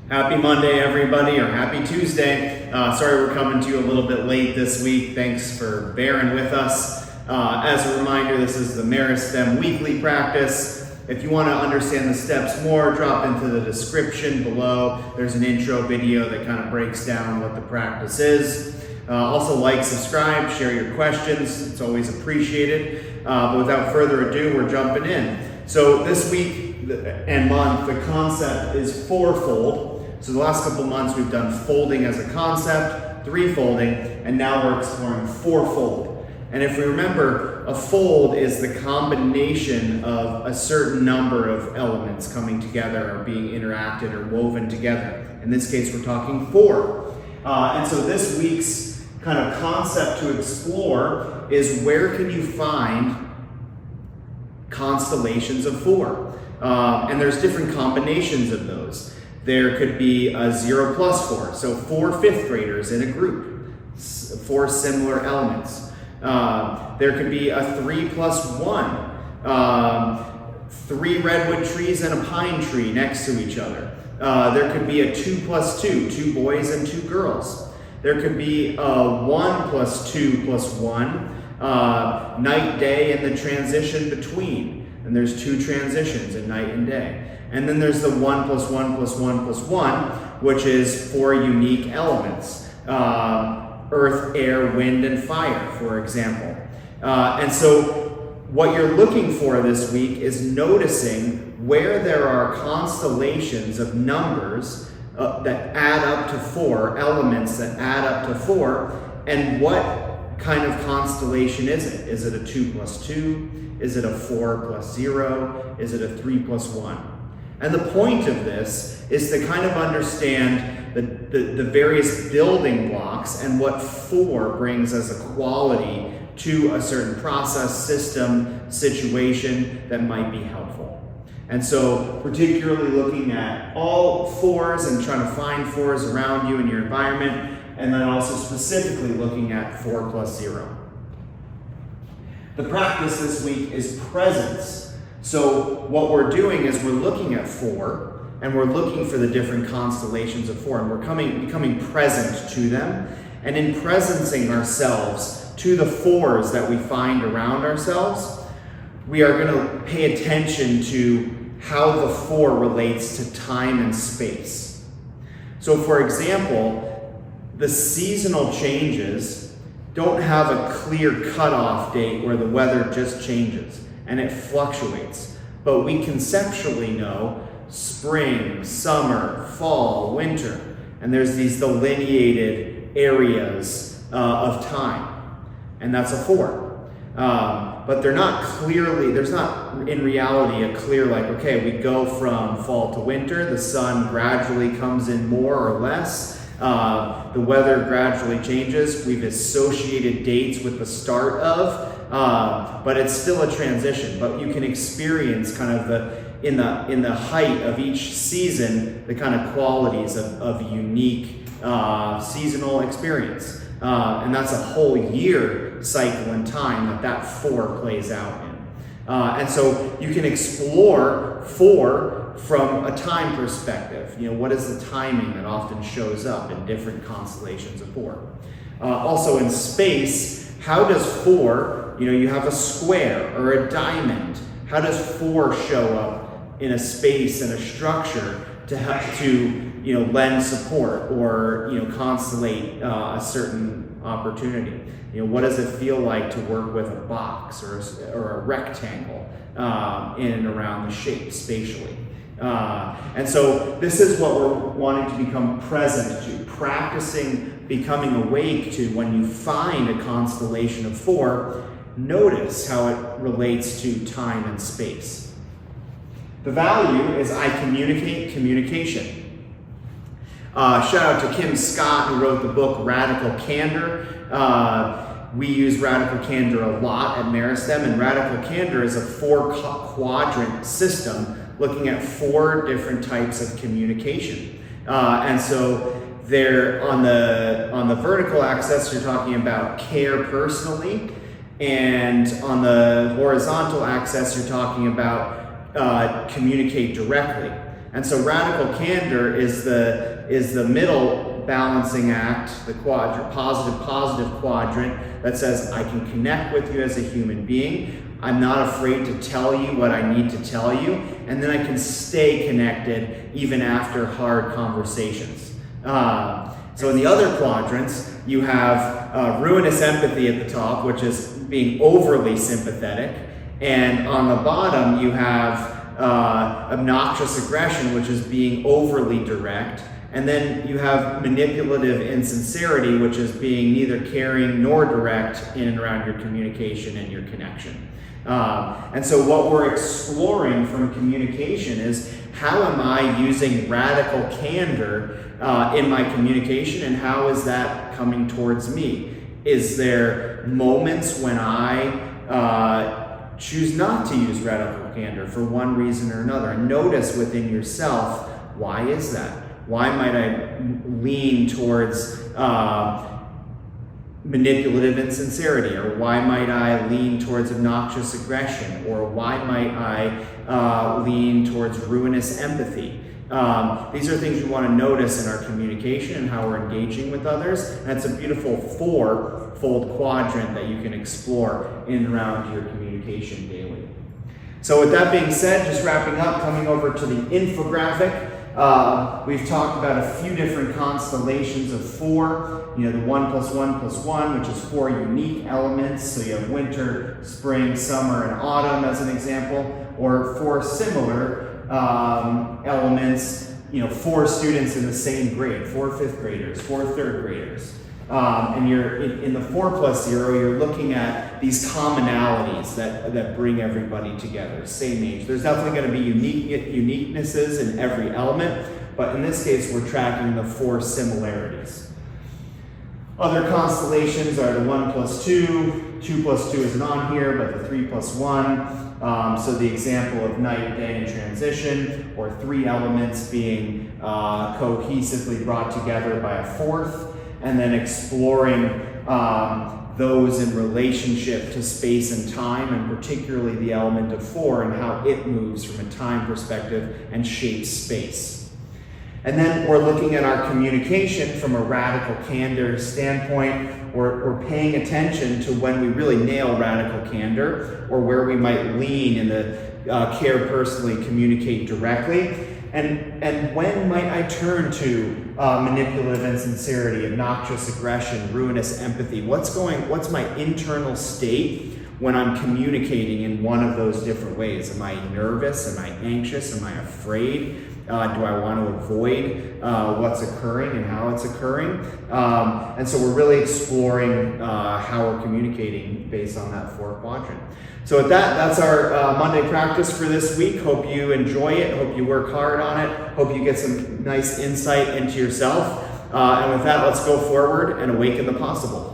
Happy Monday, everybody, or happy Tuesday. Sorry we're coming to you a little bit late this week. Thanks for bearing with us. As a reminder, this is the Meristem weekly practice. If you want to understand the steps more, drop into the description below. There's an intro video that kind of breaks down what the practice is. Also like, subscribe, share your questions. It's always appreciated. But without further ado, we're jumping in. So this week and month, the concept is fourfold. So the last couple months we've done folding as a concept, threefolding, and now we're exploring fourfold. And if we remember, a fold is the combination of a certain number of elements coming together or being interacted or woven together. In this case, we're talking four. And so this week's kind of concept to explore is where can you find constellations of four? And there's different combinations of those. There could be a 0 plus 4, so 4 fifth graders in a group, 4 similar elements. There could be a 3 plus 1, 3 redwood trees and a pine tree next to each other. There could be a 2 plus 2, 2 boys and 2 girls. There could be a 1 plus 2 plus 1, night, day, and the transition between. And there's 2 transitions in night and day. And then there's the 1 plus 1 plus 1 plus 1, which is 4 unique elements. Earth, air, wind, and fire, for example. And so what you're looking for this week is noticing where there are constellations of numbers that add up to 4, elements that add up to 4, and what kind of constellation is it? Is it a 2 plus 2? Is it a 4 plus 0? Is it a 3 plus 1? And the point of this is to kind of understand the various building blocks and what 4 brings as a quality to a certain process, system, situation that might be helpful. And so particularly looking at all 4s and trying to find 4s around you in your environment, and then also specifically looking at 4 plus 0. The practice this week is presence. So what we're doing is we're looking at 4, and we're looking for the different constellations of 4, and we're becoming present to them. And in presencing ourselves to the 4s that we find around ourselves, we are going to pay attention to how the 4 relates to time and space. So for example, the seasonal changes don't have a clear cutoff date where the weather just changes and it fluctuates. But we conceptually know spring, summer, fall, winter, and there's these delineated areas of time, and that's a 4. But they're not clearly, there's not in reality a clear like, okay, we go from fall to winter, the sun gradually comes in more or less, the weather gradually changes, we've associated dates with the start of, but it's still a transition. But you can experience kind of in the height of each season, the kind of qualities of unique seasonal experience. And that's a whole year cycle in time that 4 plays out in. And so you can explore 4 from a time perspective. You know, what is the timing that often shows up in different constellations of 4? Also in space, how does 4, you have a square or a diamond. How does 4 show up in a space and a structure to help to, lend support or, constellate a certain opportunity? What does it feel like to work with a box or a rectangle in and around the shape spatially? And so this is what we're wanting to become present to, practicing becoming awake to when you find a constellation of 4, notice how it relates to time and space. The value is I communicate communication. Shout out to Kim Scott, who wrote the book Radical Candor. We use Radical Candor a lot at Meristem, and Radical Candor is a 4-quadrant system looking at 4 different types of communication. And so there on the vertical axis, you're talking about care personally, and on the horizontal axis, you're talking about communicate directly. And so radical candor is the middle balancing act, the positive quadrant that says I can connect with you as a human being. I'm not afraid to tell you what I need to tell you, and then I can stay connected even after hard conversations. So in the other quadrants, you have ruinous empathy at the top, which is being overly sympathetic, and on the bottom you have obnoxious aggression, which is being overly direct, and then you have manipulative insincerity, which is being neither caring nor direct in and around your communication and your connection. And so what we're exploring from communication is, how am I using radical candor in my communication, and how is that coming towards me? Is there moments when I choose not to use radical candor for one reason or another? And notice within yourself, why is that? Why might I lean towards manipulative insincerity, or why might I lean towards obnoxious aggression, or why might I lean towards ruinous empathy? These are things we want to notice in our communication and how we're engaging with others, and it's a beautiful four-fold quadrant that you can explore in and around your communication daily. So with that being said, just wrapping up, coming over to the infographic. We've talked about a few different constellations of 4. You know, the 1 + 1 + 1, which is 4 unique elements. So you have winter, spring, summer, and autumn as an example, or 4 similar elements. You know, 4 students in the same grade, 4 5th graders, 4 3rd graders. And you're in the 4 + 0, you're looking at these commonalities that bring everybody together, same age. There's definitely going to be uniquenesses in every element, but in this case, we're tracking the 4 similarities. Other constellations are the 1 + 2, 2 + 2 isn't on here, but the 3 + 1. So the example of night, day, and transition, or 3 elements being cohesively brought together by a 4th. And then exploring those in relationship to space and time, and particularly the element of 4 and how it moves from a time perspective and shapes space. And then we're looking at our communication from a radical candor standpoint. We're paying attention to when we really nail radical candor, or where we might lean in the care personally, communicate directly. And when might I turn to manipulative insincerity, obnoxious aggression, ruinous empathy? What's my internal state when I'm communicating in one of those different ways? Am I nervous? Am I anxious? Am I afraid? Do I want to avoid what's occurring and how it's occurring? And so we're really exploring how we're communicating based on that 4 quadrant. So with that, that's our Monday practice for this week. Hope you enjoy it. Hope you work hard on it. Hope you get some nice insight into yourself. And with that, let's go forward and awaken the possible.